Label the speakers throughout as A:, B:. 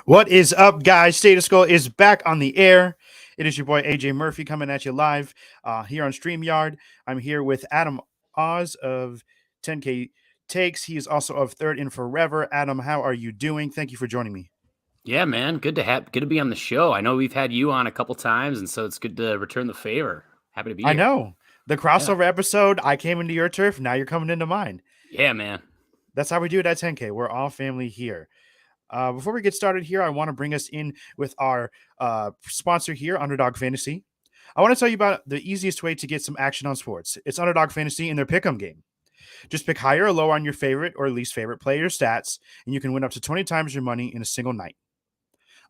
A: What is up, guys? Status Skol is back on the air. It is your boy AJ Murphy coming at you live here on StreamYard. I'm here with Adam Oz of 10K Takes. He is also of Third and Forever. Adam, how are you doing? Thank you for joining me.
B: Yeah, man. Good to be on the show. I know we've had you on a couple times, and so it's good to return the favor. Happy to be
A: I
B: here.
A: know the
B: Yeah.
A: crossover episode. I came into your turf. Now you're coming into mine.
B: Yeah, man.
A: That's how we do it at 10K. We're all family here. Before we get started here, I want to bring us in with our sponsor here, Underdog Fantasy. I want to tell you about the easiest way to get some action on sports. It's Underdog Fantasy in their pick'em game. Just pick higher or lower on your favorite or least favorite player stats, and you can win up to 20 times your money in a single night.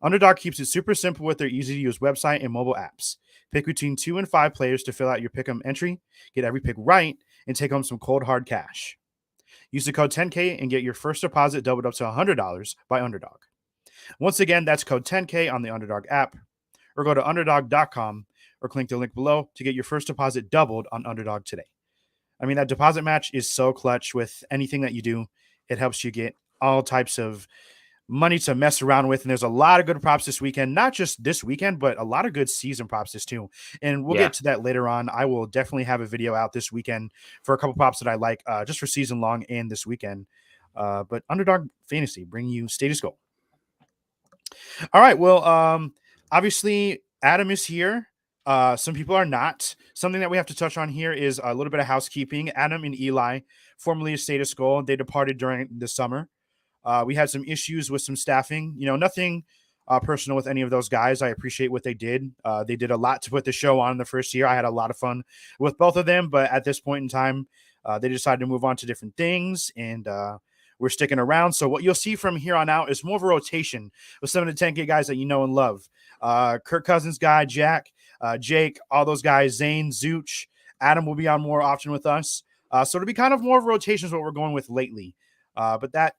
A: Underdog keeps it super simple with their easy-to-use website and mobile apps. Pick between 2 and 5 players to fill out your pick'em entry, get every pick right, and take home some cold hard cash. Use the code 10K and get your first deposit doubled up to $100 by Underdog. Once again, that's code 10K on the Underdog app, or go to underdog.com or click the link below to get your first deposit doubled on Underdog today. I mean, that deposit match is so clutch with anything that you do. It helps you get all types of money to mess around with. And there's a lot of good props this weekend, not just this weekend, but a lot of good season props this too. And we'll get to that later on. I will definitely have a video out this weekend for a couple props that I like just for season long and this weekend. But Underdog Fantasy bringing you Status Skol. All right. Well, obviously Adam is here. Some people are not. Something that we have to touch on here is a little bit of housekeeping. Adam and Eli, formerly of Status Skol, they departed during the summer. We had some issues with some staffing. Nothing personal with any of those guys. I appreciate what they did. They did a lot to put the show on in the first year. I had a lot of fun with both of them, but at this point in time, they decided to move on to different things, and we're sticking around. So what you'll see from here on out is more of a rotation with some of the 10K guys that you know and love. Kirk Cousins guy, Jack, Jake, all those guys, Zane, Zooch, Adam will be on more often with us. So it'll be kind of more of a rotation is what we're going with lately. But that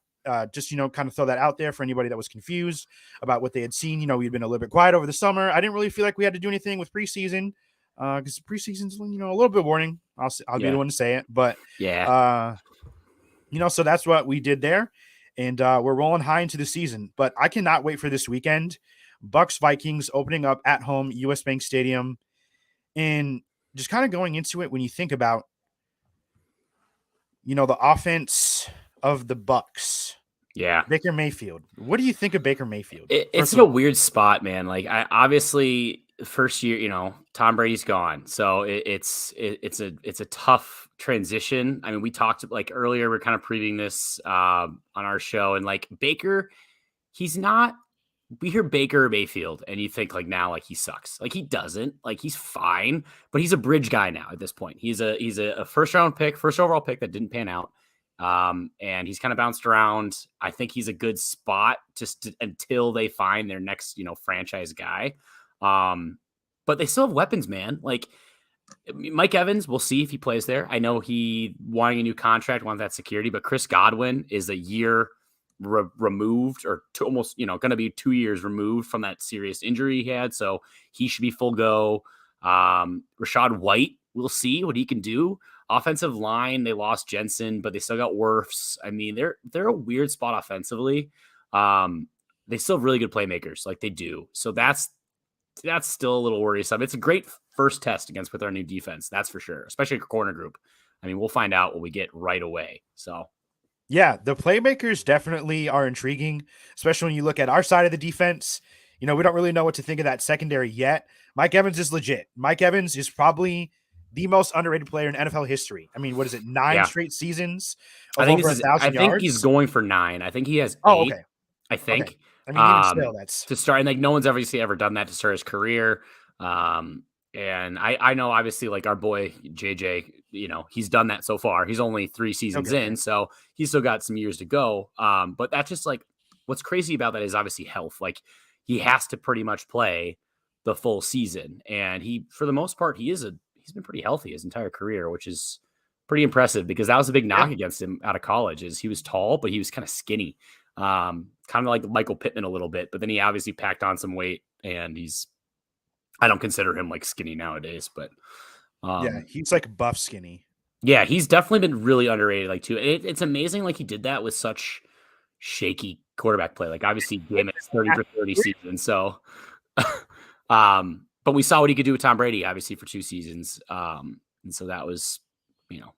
A: just, kind of throw that out there for anybody that was confused about what they had seen. We'd been a little bit quiet over the summer. I didn't really feel like we had to do anything with preseason because preseason's, a little bit boring. I'll be the one to say it. But, so that's what we did there. And we're rolling high into the season. But I cannot wait for this weekend. Bucs-Vikings opening up at home, US Bank Stadium. And just kind of going into it when you think about, the offense of the Bucs.
B: Yeah.
A: Baker Mayfield. What do you think of Baker Mayfield?
B: It's in a weird spot, man. Like, I obviously first year, Tom Brady's gone, so it's a tough transition. I mean, we talked like earlier. We're kind of previewing this on our show, and like Baker, he's not. We hear Baker Mayfield, and you think like now, like he sucks. Like he doesn't. Like he's fine, but he's a bridge guy now at this point. He's a first overall pick that didn't pan out. And he's kind of bounced around. I think he's a good spot until they find their next, franchise guy. But they still have weapons, man. Like Mike Evans, we'll see if he plays there. I know he wanting a new contract, wants that security, but Chris Godwin is a year removed or almost, going to be 2 years removed from that serious injury he had. So he should be full go. Rashad White, we'll see what he can do. Offensive line, they lost Jensen, but they still got Wirfs. I mean, they're a weird spot offensively. They still have really good playmakers, like they do. So that's still a little worrisome. It's a great first test with our new defense, that's for sure, especially a corner group. I mean, we'll find out what we get right away. So,
A: yeah, the playmakers definitely are intriguing, especially when you look at our side of the defense. We don't really know what to think of that secondary yet. Mike Evans is legit. Mike Evans is probably the most underrated player in NFL history. I mean, what is it? 9 straight seasons of over 1,000 yards?
B: I think he's going for 9. I think he has 8.
A: Oh, okay.
B: I think.
A: Okay. I mean, even still, that's
B: to start. And like, no one's obviously ever done that to start his career. And I know obviously like our boy JJ, he's done that so far. He's only 3 seasons in, so he's still got some years to go. But that's just like what's crazy about that is obviously health. Like he has to pretty much play the full season, and he, for the most part, he's been pretty healthy his entire career, which is pretty impressive because that was a big knock against him out of college. Is he was tall, but he was kind of skinny, kind of like Michael Pittman a little bit. But then he obviously packed on some weight, and I don't consider him like skinny nowadays, but
A: he's like buff skinny.
B: Yeah, he's definitely been really underrated. Like too, it's amazing. Like he did that with such shaky quarterback play. Like obviously Jameis 30 for 30 season. So but we saw what he could do with Tom Brady, obviously, for 2 seasons. And so that was, you know,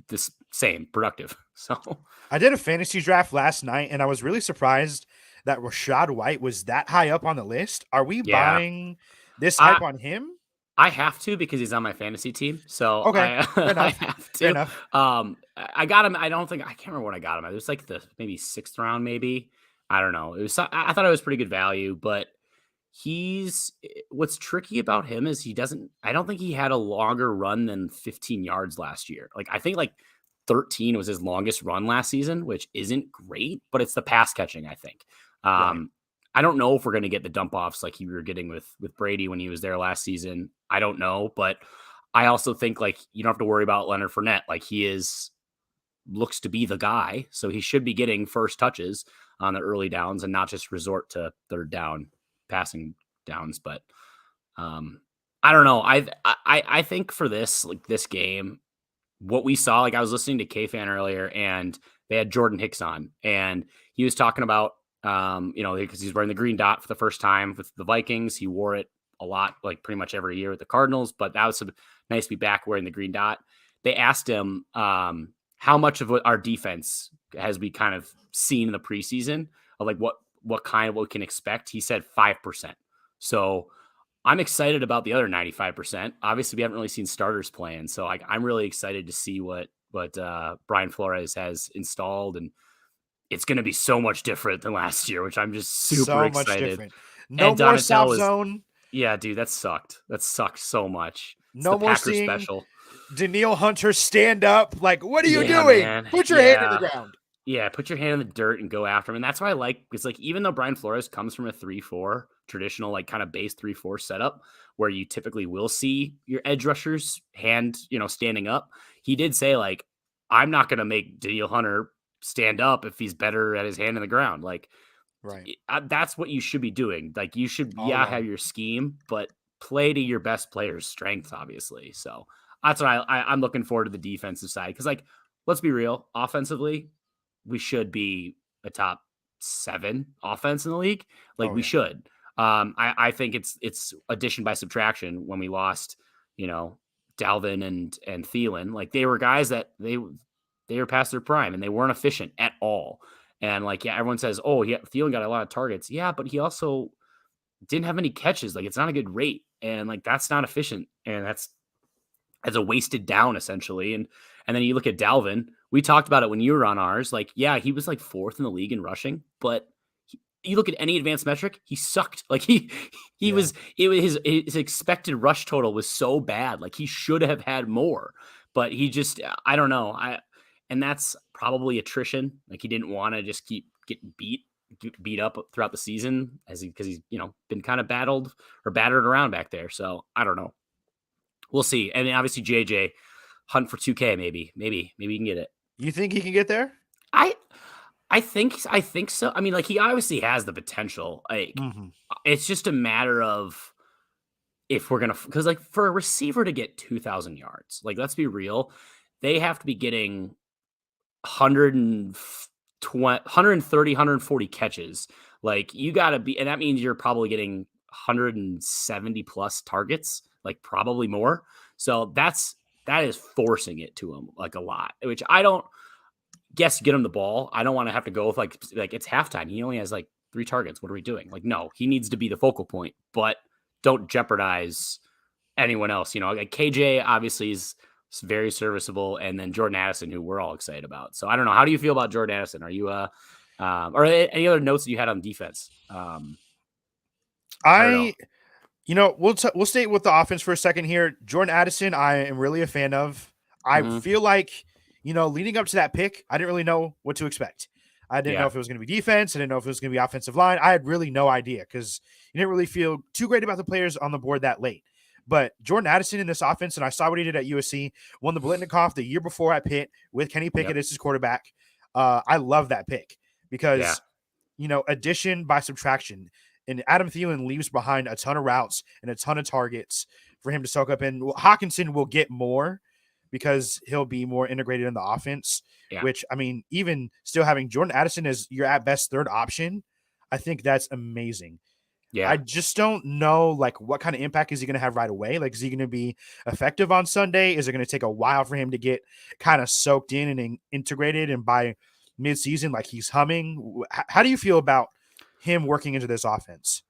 B: this same productive. So
A: I did a fantasy draft last night, and I was really surprised that Rashad White was that high up on the list. Are we
B: yeah.
A: buying this
B: I
A: hype on him?
B: I have to because he's on my fantasy team. So
A: Okay, fair
B: I
A: enough.
B: have
A: Fair
B: to.
A: enough.
B: I got him. I can't remember when I got him. It was like the maybe 6th round, maybe. I don't know. It was I thought it was pretty good value, but what's tricky about him is I don't think he had a longer run than 15 yards last year. Like I think like 13 was his longest run last season, which isn't great, but it's the pass catching, I think.
A: Right.
B: I don't know if we're going to get the dump offs like we were getting with Brady when he was there last season. I don't know, but I also think like you don't have to worry about Leonard Fournette. Like looks to be the guy, so he should be getting first touches on the early downs and not just resort to third down passing downs. But I don't know. I think for this game, what we saw, like I was listening to K-Fan earlier and they had Jordan Hicks on and he was talking about, because he's wearing the green dot for the first time with the Vikings. He wore it a lot, like pretty much every year with the Cardinals, but that was nice to be back wearing the green dot. They asked him how much of our defense has we kind of seen in the preseason of like what we can expect. He said 5%. So I'm excited about the other 95%. Obviously, we haven't really seen starters playing, so I'm really excited to see what Brian Flores has installed, and it's going to be so much different than last year, which I'm just super
A: So much
B: excited.
A: different. No
B: And
A: more
B: Donatel
A: soft
B: was,
A: zone.
B: yeah, dude, that sucked. That sucked so much. It's
A: No
B: the
A: more
B: Packers
A: seeing
B: special.
A: Daniil Hunter stand up. Like, what are you
B: Yeah,
A: doing?
B: man.
A: Put your hand in the
B: Yeah.
A: ground.
B: Yeah, put your hand in the dirt and go after him. And that's why I like, it's like, even though Brian Flores comes from a 3-4 traditional, like kind of base 3-4 setup where you typically will see your edge rushers standing up. He did say like, I'm not going to make Daniil Hunter stand up if he's better at his hand in the ground. Like
A: Right.
B: that's what you should be doing. Like you should,
A: All
B: have
A: along.
B: your scheme, but play to your best player's strengths, obviously. So that's what I'm looking forward to the defensive side. Cause like, let's be real, offensively, we should be a top 7 offense in the league. Like
A: Oh,
B: we
A: yeah.
B: should. I think it's addition by subtraction when we lost, Dalvin and Thielen. Like they were guys that they were past their prime and they weren't efficient at all. And like, yeah, everyone says, oh, yeah, Thielen got a lot of targets. Yeah, but he also didn't have any catches. Like it's not a good rate. And like that's not efficient. And that's as a wasted down essentially. And then you look at Dalvin. We talked about it when you were on ours. Like, yeah, he was like 4th in the league in rushing, but you look at any advanced metric, he sucked. Like he
A: Yeah.
B: was his expected rush total was so bad. Like he should have had more, but he just I don't know. And that's probably attrition. Like he didn't want to just keep getting beat up throughout the season because he's been kind of battered around back there. So I don't know. We'll see. And obviously JJ hunt for 2K maybe you can get it.
A: You think he can get there?
B: I think so. I mean, like he obviously has the potential. Like it's just a matter of if we're gonna because like for a receiver to get 2,000 yards, like let's be real, they have to be getting 120, 130, 140 catches. Like you got to be, and that means you're probably getting 170 plus targets, like probably more. So that is forcing it to him like a lot, which I don't guess get him the ball. I don't want to have to go with like it's halftime. He only has like 3 targets. What are we doing? Like, no, he needs to be the focal point, but don't jeopardize anyone else. Like KJ obviously is very serviceable, and then Jordan Addison, who we're all excited about. So I don't know. How do you feel about Jordan Addison? Are you or any other notes that you had on defense? I don't know.
A: We'll stay with the offense for a second here. Jordan Addison, I am really a fan of. I feel like, leading up to that pick, I didn't really know what to expect. I didn't know if it was going to be defense. I didn't know if it was going to be offensive line. I had really no idea because you didn't really feel too great about the players on the board that late. But Jordan Addison in this offense, and I saw what he did at USC, won the Blitnikoff the year before at Pitt with Kenny Pickett as his quarterback. I love that pick because, addition by subtraction. And Adam Thielen leaves behind a ton of routes and a ton of targets for him to soak up. And Hawkinson will get more, because he'll be more integrated in the offense.
B: Yeah.
A: Which, I mean, even still having Jordan Addison as your at best third option, I think that's amazing.
B: Yeah.
A: I just don't know like what kind of impact is he going to have right away. Like, is he going to be effective on Sunday? Is it going to take a while for him to get kind of soaked in and integrated? And by midseason, like he's humming. How do you feel about him working into this offense?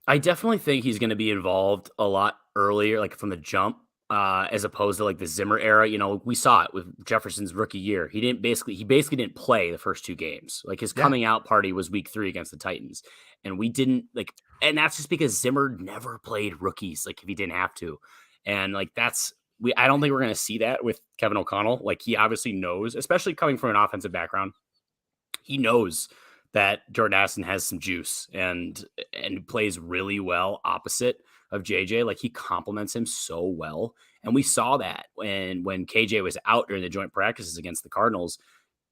B: I definitely think he's going to be involved a lot earlier, like from the jump, as opposed to like the Zimmer era. You know, we saw it with Jefferson's rookie year. He basically didn't play the first two games. Like his
A: Yeah,
B: coming out party was week 3 against the Titans, and we didn't like, and that's just because Zimmer never played rookies, like if he didn't have to, and like that's we. I don't think we're going to see that with Kevin O'Connell. Like he obviously knows, especially coming from an offensive background, he knows that Jordan Addison has some juice and plays really well opposite of JJ. Like he complements him so well. And we saw that when KJ was out during the joint practices against the Cardinals.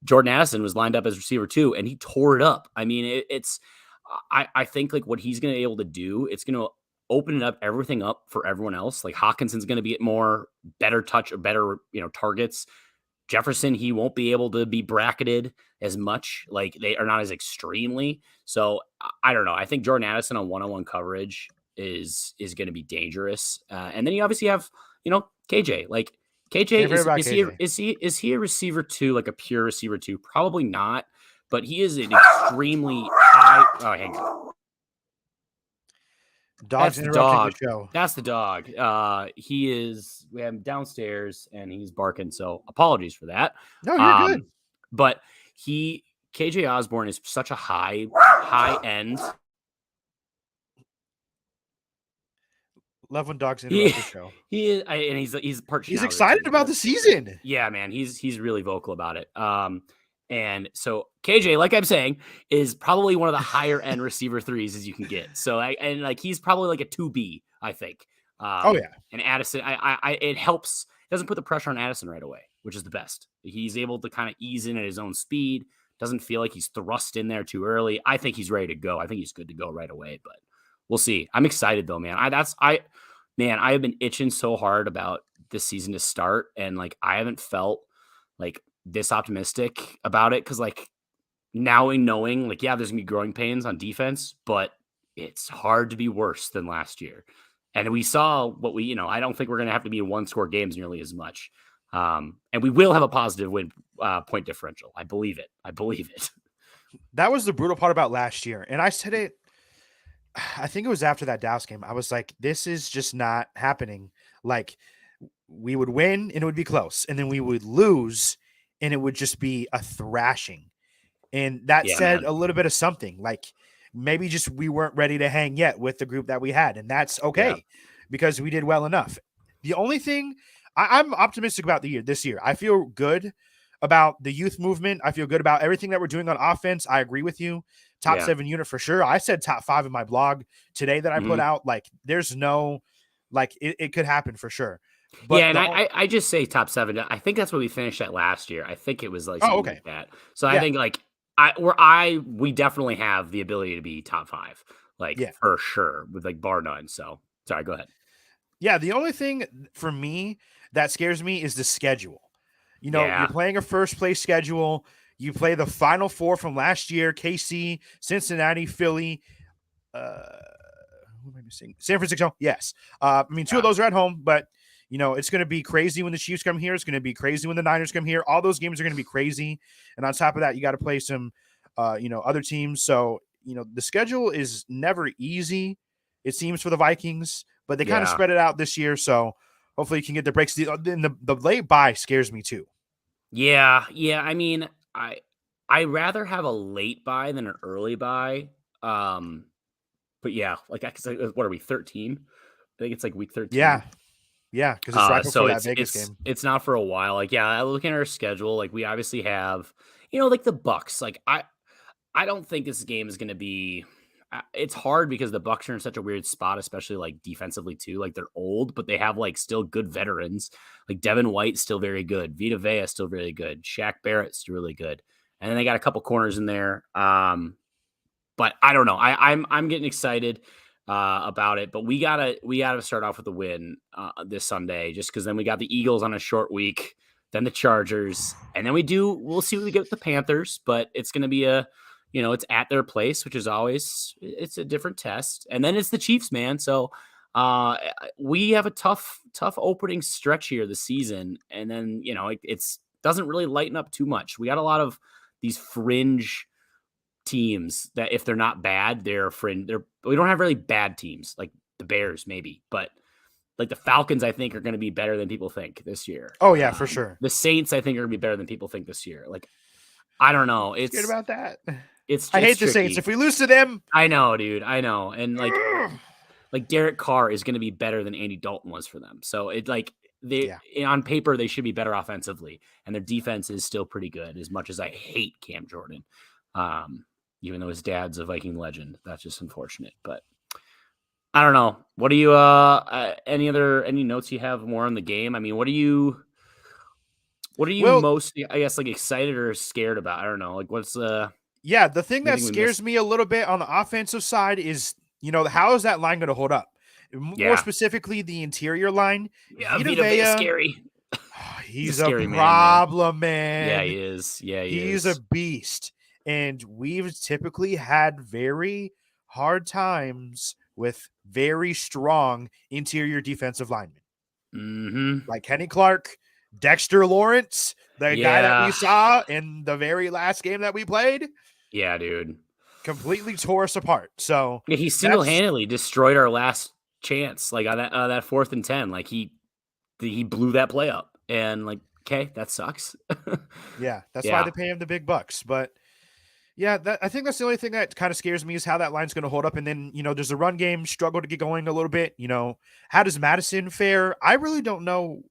B: Jordan Addison was lined up as receiver 2 and he tore it up. I mean, I think like what he's going to be able to do, it's going to open it up everything up for everyone else. Like Hawkinson's going to be more better touch or better, targets. Jefferson, he won't be able to be bracketed as much. Like they are not as extremely. So I don't know. I think Jordan Addison on one-on-one coverage is going to be dangerous. And then you obviously have KJ. Like KJ
A: can't forget about KJ.
B: is he a receiver 2, like a pure receiver 2? Probably not. But he is an extremely high. Oh, hang on.
A: Dog's
B: That's the
A: interrupting the
B: dog.
A: show.
B: That's the dog. We have him downstairs and he's barking. So apologies for that.
A: No, you're good.
B: But KJ Osborne is such a high end.
A: Love when dogs interrupt the show.
B: He is, and he's part.
A: He's excited about the season.
B: Yeah, man, he's really vocal about it. And so KJ, like I'm saying, is probably one of the higher end receiver 3s as you can get. So he's probably like a 2B, I think.
A: Oh yeah.
B: And Addison, it helps. It doesn't put the pressure on Addison right away, which is the best. He's able to kind of ease in at his own speed. Doesn't feel like he's thrust in there too early. I think he's ready to go. I think he's good to go right away. But we'll see. I'm excited though, man. I have been itching so hard about this season to start, and like I haven't felt like this optimistic about it because like now knowing like there's gonna be growing pains on defense, but it's hard to be worse than last year. And we saw what I don't think we're gonna have to be in 1-score games nearly as much. And we will have a positive win point differential. I believe it.
A: That was the brutal part about last year, and I said it. I think it was after that Dallas game. I was like, this is just not happening. Like, we would win and it would be close, and then we would lose and it would just be a thrashing. And that said a little bit of something. Like, maybe just we weren't ready to hang yet with the group that we had, and that's okay because we did well enough. The only thing I'm optimistic about this year. I feel good about the youth movement. I feel good about everything that we're doing on offense. I agree with you. Top 7 unit for sure. I said top 5 in my blog today that I put out. Like, there's no, like, it could happen for sure. But
B: I just say top 7. I think that's what we finished at last year. I think it was like something like that. So I think like we definitely have the ability to be top 5, like for sure, with like bar none. So sorry, go ahead.
A: Yeah, the only thing for me that scares me is the schedule. You're playing a first place schedule. You play the final 4 from last year: KC, Cincinnati, Philly, who am I missing? San Francisco. Yes. I mean, 2 of those are at home, but it's going to be crazy when the Chiefs come here. It's going to be crazy when the Niners come here. All those games are going to be crazy. And on top of that, you got to play some, other teams. So, the schedule is never easy, it seems, for the Vikings, but they kind of spread it out this year. So hopefully you can get the breaks. The late bye scares me too.
B: Yeah. I mean, I rather have a late buy than an early buy. But yeah, like what are we, 13? I think it's like week 13.
A: Yeah, because it's right before that Vegas game.
B: It's not for a while. Like, looking at our schedule, like we obviously have, like the Bucs. Like I don't think this game is going to be. It's hard because the Bucs are in such a weird spot, especially like defensively too. Like they're old, but they have like still good veterans. Like Devin White still very good. Vita Vea still really good. Shaq Barrett still really good. And then they got a couple corners in there. But I don't know. I'm getting excited. about it. But we gotta start off with a win this Sunday, just because then we got the Eagles on a short week, then the Chargers, and then we'll see what we get with the Panthers. But it's gonna be it's at their place, which is always it's a different test, and then it's the Chiefs, man. So we have a tough opening stretch here this season, and then it's doesn't really lighten up too much. We got a lot of these fringe teams that if they're not bad, they're fringe. We don't have really bad teams like the Bears, maybe, but like the Falcons, I think are going to be better than people think this year.
A: Oh yeah, for sure.
B: The Saints, I think, are going to be better than people think this year. Like, I don't know.
A: Scared about that.
B: It's
A: I hate
B: tricky.
A: the Saints. If we lose to them,
B: I know, dude. I know, and like Derek Carr is going to be better than Andy Dalton was for them. So it like on paper they should be better offensively, and their defense is still pretty good. As much as I hate Cam Jordan, even though his dad's a Viking legend, that's just unfortunate. But I don't know. What do you any notes you have more on the game? I mean, what are you most, I guess, like excited or scared about? I don't know. Like what's
A: the thing that scares me a little bit on the offensive side is, how is that line going to hold up? More specifically, the interior line.
B: Yeah, Vita Vea is scary.
A: He's a problem, man.
B: Yeah, he is. Yeah,
A: he's a beast. And we've typically had very hard times with very strong interior defensive linemen.
B: Mm-hmm.
A: Like Kenny Clark, Dexter Lawrence, the guy that we saw in the very last game that we played.
B: Yeah, dude.
A: Completely tore us apart. So
B: he single-handedly destroyed our last chance, like on that 4th and 10. Like he blew that play up, and like, okay, that sucks.
A: Yeah, that's why they pay him the big bucks. But yeah, I think that's the only thing that kind of scares me is how that line's going to hold up. And then there's a run game struggle to get going a little bit. How does Madison fare? I really don't know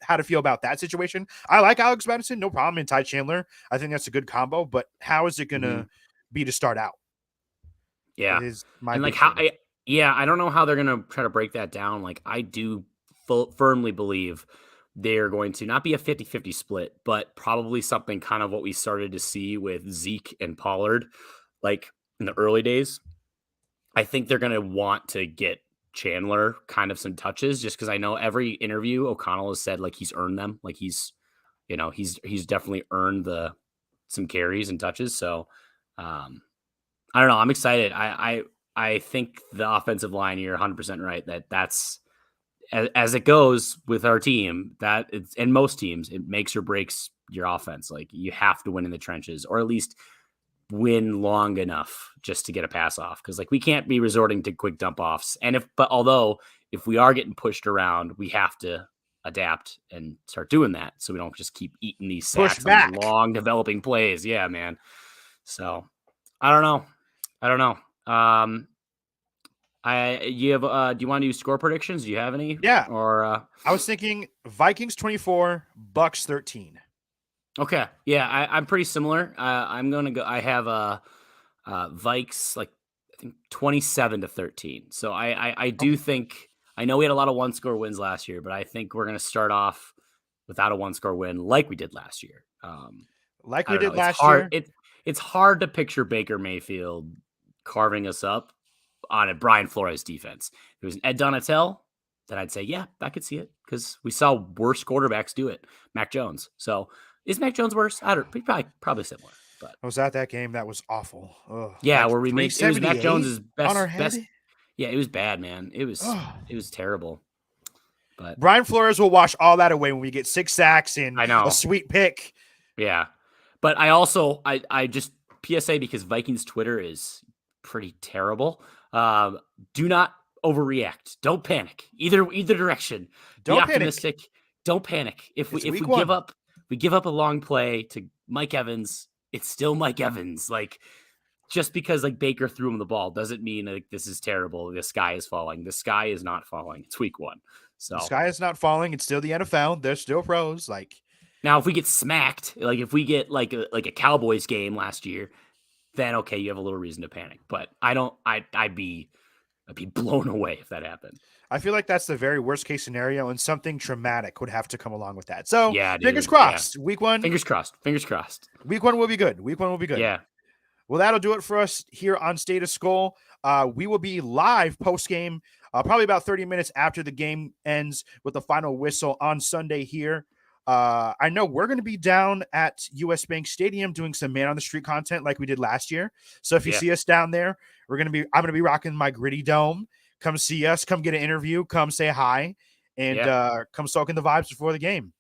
A: how to feel about that situation. I like Alex Madison, no problem, and Ty Chandler. I think that's a good combo. But how is it going to be to start out?
B: Yeah, and like I don't know how they're going to try to break that down. Like I do firmly believe they're going to not be a 50-50 split, but probably something kind of what we started to see with Zeke and Pollard, like in the early days. I think they're going to want to get Chandler kind of some touches, just because I know every interview O'Connell has said like he's earned them, like he's definitely earned some carries and touches. So I don't know. I'm excited. I think the offensive line, you're 100% right that's as it goes with our team, that it's and most teams, it makes or breaks your offense. Like you have to win in the trenches, or at least win long enough just to get a pass off. Cause like we can't be resorting to quick dump offs. And although if we are getting pushed around, we have to adapt and start doing that. So we don't just keep eating these sacks on these long developing plays. Yeah, man. So I don't know. Do you want to do score predictions? Do you have any?
A: Yeah.
B: Or
A: I was thinking Vikings 24, Bucs 13.
B: Okay. Yeah, I'm pretty similar. I'm gonna go. I have Vikes like I think 27-13. So I do think, I know we had a lot of 1-score wins last year, but I think we're gonna start off without a 1-score win like we did last year.
A: Like we did last year.
B: It's hard to picture Baker Mayfield carving us up on a Brian Flores defense. If it was an Ed Donatel, then I'd say, yeah, I could see it, because we saw worse quarterbacks do it. Mac Jones. So is Mac Jones worse? I don't. Probably similar. But
A: I was at that game. That was awful. Ugh.
B: Yeah, where we made it was Mac Jones's best
A: on our head.
B: Yeah, it was bad, man. It was terrible. But
A: Brian Flores will wash all that away when we get 6 sacks and a sweet pick.
B: Yeah, but I also I just PSA, because Vikings Twitter is pretty terrible. Do not overreact. Don't panic. Either direction.
A: Don't
B: be optimistic. Panic. Don't panic. If we give up a long play to Mike Evans, it's still Mike Evans. Like, just because like Baker threw him the ball doesn't mean like this is terrible. The sky is falling. The sky is not falling. It's week 1. So
A: the sky is not falling. It's still the NFL. They're still pros. Like,
B: now, if we get smacked, like if we get like a Cowboys game last year, then okay, you have a little reason to panic. But I'd be blown away if that happened.
A: I feel like that's the very worst case scenario, and something traumatic would have to come along with that. So
B: yeah, dude,
A: fingers crossed. Yeah. Week 1.
B: Fingers crossed.
A: Week 1 will be good.
B: Yeah.
A: Well, that'll do it for us here on State of Skull. We will be live post game, probably about 30 minutes after the game ends with the final whistle on Sunday here. I know we're going to be down at US Bank Stadium doing some man on the street content like we did last year. So if you
B: Yeah,
A: see us down there, I'm going to be rocking my gritty dome. Come see us, come get an interview, come say hi, and
B: yeah,
A: come soak in the vibes before the game.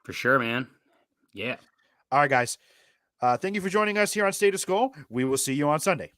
B: for sure, man. Yeah.
A: All right, guys. Thank you for joining us here on State of Skull. We will see you on Sunday.